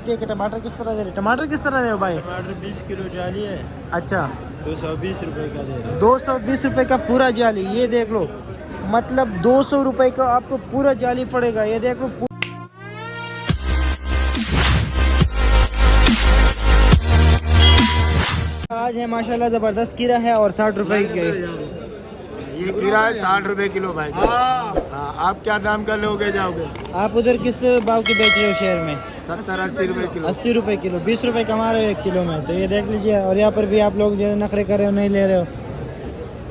कि टमाटर किस तरह दे रहे, टमाटर किस तरह दे रहे हो भाई? टमाटर 20 किलो जाली है। अच्छा 220 रुपए का दे रहे हैं। 220 रुपए का पूरा जाली, ये देख लो, मतलब 200 रुपए का आपको पूरा जाली पड़ेगा। ये देख लो, आज है माशाल्लाह ज़बरदस्त कीरा है और 60 रुपए के ये खीरा है 60 रुपए किलो भाई। हाँ, आप क्या दाम का लोगे जाओगे? आप उधर किस भाव की बेच रहे हो शहर में? 70-80 रुपए किलो। 80 रुपए किलो, 20 रुपए कमा रहे हो 1 किलो में, तो ये देख लीजिए। और यहाँ पर भी आप लोग जो है नखरे कर रहे हो, नहीं ले रहे हो।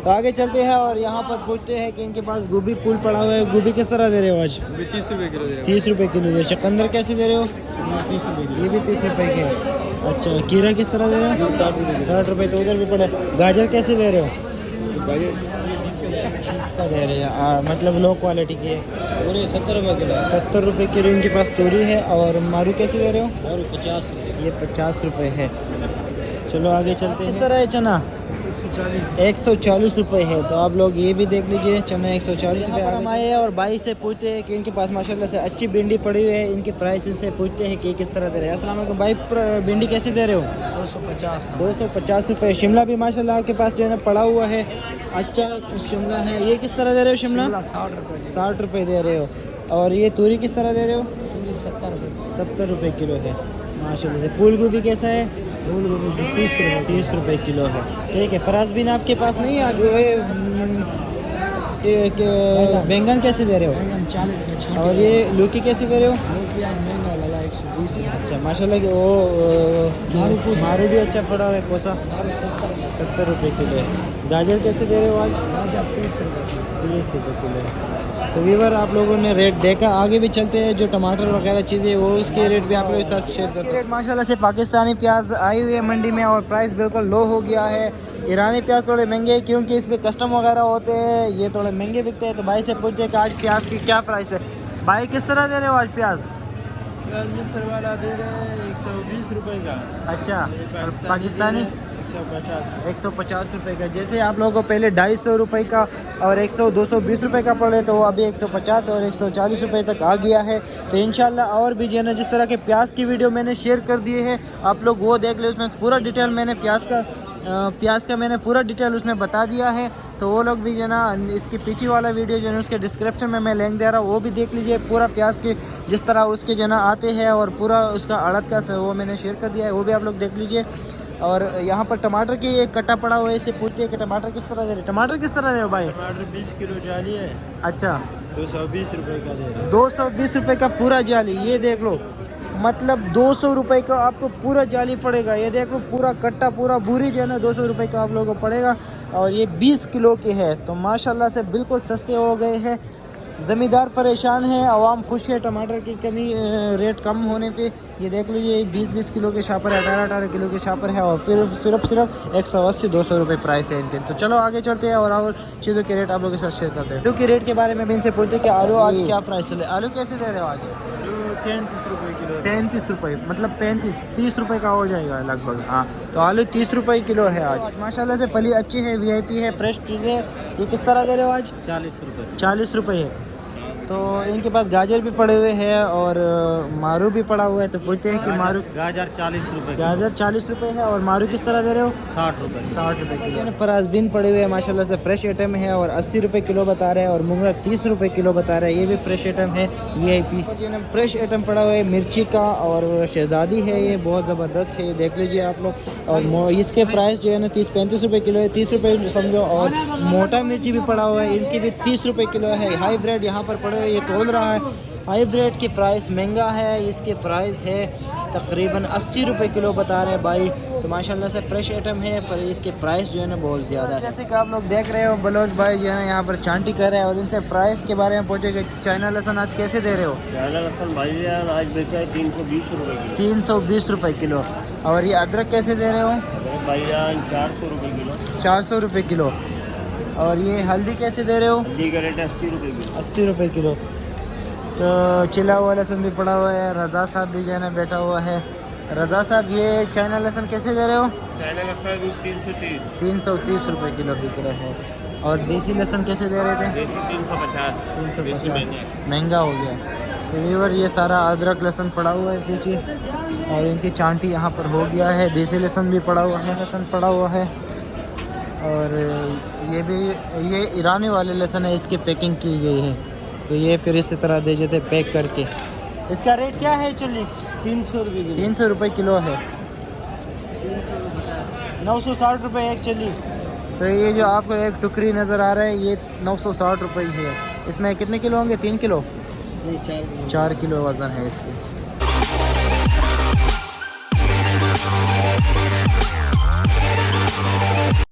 तो आगे चलते हैं और यहाँ पर पूछते हैं कि इनके पास गोभी फूल पड़ा हुआ है। गोभी किस तरह दे रहे हो आज? 30 रुपए किलो दे रहे हैं। 30 रुपए किलो। ये चुकंदर कैसे दे रहे हो? 30 रुपए। ये भी 30 रुपए के है। अच्छा, खीरा किस तरह दे रहे हो? 60 रुपए। तो उधर भी पड़े। गाजर कैसे दे रहे हो? इसका दे रहे हैं, मतलब लो क्वालिटी की है। पूरे 70 रुपए किलो। 70 रुपए किलो इनके पास तोरी है। और मारू कैसे दे रहे हो? और 50 रुपए। ये 50 रुपए है। चलो आगे चलते हैं। किस तरह है चना? 140 रुपए है। तो आप लोग ये भी देख लीजिए, चना 140 रुपए। हम आए और भाई से पूछते हैं कि इनके पास माशाल्लाह से अच्छी भिंडी पड़ी हुई है, इनके प्राइस से पूछते हैं कि किस तरह दे रहे हैं। अस्सलाम वालेकुम भाई, भिंडी कैसे दे रहे हो? 250 रुपए। शिमला भी माशाल्लाह आपके पास जो है ना पड़ा हुआ है, अच्छा शिमला है। ये किस तरह दे रहे हो शिमला? 60 रुपए दे रहे हो। और ये तूरी किस तरह दे रहे हो? 70 रुपए किलो है माशाल्लाह से। फूल गोभी कैसा है? 30 रुपए किलो है। ठीक है। फराजबीन आपके पास नहीं है? बैंगन कैसे दे रहे हो? 40। और ये लौकी कैसे दे रहे हो? 120। अच्छा माशाल्लाह कि वो मारू भी अच्छा पड़ा है, कोसा 70 रुपए किलो है। गाजर कैसे दे रहे हो आज? 30 रुपए किलो है। तो व्यूअर आप लोगों ने रेट देखा। आगे भी चलते हैं, जो टमाटर वगैरह चीज़ें वो उसके रेट भी आप लोगों के साथ शेयर करते हैं। रेट माशाल्लाह से पाकिस्तानी प्याज आई हुई है मंडी में और प्राइस बिल्कुल लो हो गया है। ईरानी प्याज थोड़े महंगे हैं क्योंकि इसमें कस्टम वगैरह होते हैं, ये थोड़े महंगे बिकते हैं। तो भाई से पूछते हैं कि आज प्याज की क्या प्राइस है। भाई किस तरह दे रहे हो आज प्याज? मिस्र वाला दे रहे हैं 120 रुपए का। अच्छा, और पाकिस्तानी 150 रुपए का। जैसे आप लोगों को पहले 250 रुपए का और 100-220 रुपए का पड़े, तो वो अभी 150 और 140 रुपए तक आ गया है। तो इंशाल्लाह और भी जो है ना, जिस तरह के प्याज की वीडियो मैंने शेयर कर दिए है, आप लोग वो देख ले। उसमें पूरा डिटेल मैंने प्याज का मैंने पूरा डिटेल उसमें बता दिया है। तो वो लोग भी जो है ना, इसकी पीछे वाला वीडियो जो है उसके डिस्क्रिप्शन में मैं लिंक दे रहा हूँ, वो भी देख लीजिए। पूरा प्याज के जिस तरह उसके जो है ना आते हैं और पूरा उसका अड़द का वो मैंने शेयर कर दिया है, वो भी आप लोग देख लीजिए। और यहाँ पर टमाटर की एक कट्टा पड़ा हुआ है, इससे पूछते हैं कि टमाटर किस तरह दे रहे? टमाटर किस तरह दे रहे हो भाई? टमाटर 20 किलो जाली है। अच्छा 220 रुपए का दे रहे हैं। 220 रुपए का पूरा जाली, ये देख लो, मतलब 200 रुपए का आपको पूरा जाली पड़ेगा। ये देख लो, पूरा कट्टा पूरा भूरी जो है ना 200 रुपए का आप लोगों को पड़ेगा। और ये 20 किलो के है। तो माशाल्लाह से बिल्कुल सस्ते हो गए हैं। ज़मींदार परेशान है, आवाम खुश है टमाटर की कमी रेट कम होने पे। ये देख लीजिए 20-20 किलो के शापर है, 18-18 किलो के शापर है। और फिर सिर्फ 180-200 रुपये प्राइस है इनके। तो चलो आगे चलते हैं और चीज़ों के रेट आप लोगों के साथ शेयर करते हैं। आलू के रेट के बारे में भी इनसे पूछते हैं कि आलू आज क्या प्राइस चले। आलू कैसे दे रहे हो आज? 33 रुपए किलो। 33 रुपये, मतलब 30 रुपये का हो जाएगा लगभग। हाँ, तो आलू 30 रुपये किलो है आज। माशाल्लाह से फली अच्छी है, VIP है, फ्रेश चीज़ें। ये किस तरह दे रहे हो आज? 40 रुपए। 40 रुपये है। तो इनके पास गाजर भी पड़े हुए हैं और मारू भी पड़ा हुआ है। तो पूछते हैं कि मारू गाजर 40 रुपए। गाजर 40 रुपये है। और मारू किस तरह दे रहे हो? 60 रुपए। 60 रुपये किलो। फराजबीन पड़े हुए हैं माशाल्लाह से, फ्रेश आइटम है और 80 रुपये किलो बता रहे हैं। और मूंगरा 30 रुपये किलो बता रहे हैं, ये भी फ्रेश आइटम है। VIP फ्रेश आइटम पड़ा हुआ है, मिर्ची का और शहजादी है, ये बहुत ज़बरदस्त है, ये देख लीजिए आप लोग। और इसके प्राइस जो है ना 30-35 रुपये किलो है, 30 रुपये समझो। और मोटा मिर्ची भी पड़ा हुआ है, इसकी भी 30 रुपये किलो है। हाई ब्रेड यहाँ पर पड़े हुए, ये तोल रहा है। हाई ब्रेड की प्राइस महंगा है, इसके प्राइस है तकरीबन 80 रुपये किलो बता रहे हैं भाई। तो माशाल्लाह से फ्रेश आइटम है, पर इसके प्राइस जो है ना बहुत ज़्यादा है। जैसे कि आप लोग देख रहे हो, बलोच भाई जो है ना यहाँ पर चांटी कर रहे हैं और इनसे प्राइस के बारे में पूछे कि चाइना लहसुन आज कैसे दे रहे हो? चाइना लहसुन भाई यार आज बेचा है 320 रुपए किलो। 320 रुपये किलो। और ये अदरक कैसे दे रहे हो? भाई यार 400 रुपए किलो। 400 रुपये किलो। और ये हल्दी कैसे दे रहे हो? हल्दी का रेट 80 रुपए किलो। 80 रुपये किलो। तो चिला हुआ लहसुन भी पड़ा हुआ है। रज़ा साहब भी जो है ना बैठा हुआ है। रज़ा साहब, ये चाइना लहसुन कैसे दे रहे हो? चाइना लहसुन 330। 330 रुपये किलो बिक रहा है। और देसी लहसुन कैसे दे रहे थे? देसी 350। 350 महंगा हो गया। तो व्यूअर ये सारा अदरक लहसुन पड़ा हुआ है पीछे, और इनकी चांटी यहाँ पर हो गया है। देसी लहसुन भी पड़ा हुआ है, लहसुन पड़ा हुआ है। और ये ईरानी वाले लहसुन है, इसकी पैकिंग की गई है। तो ये फिर इसी तरह दे देते पैक करके। इसका रेट क्या है चलिए? 300 रुपये किलो। 300 रुपये किलो है, 960 रुपये एक चली। तो ये जो आपको एक टुकरी नज़र आ रहा है ये 960 रुपये ही है। इसमें कितने किलो होंगे? 3 किलो? नहीं, 4 किलो। 4 किलो वज़न है इसकी।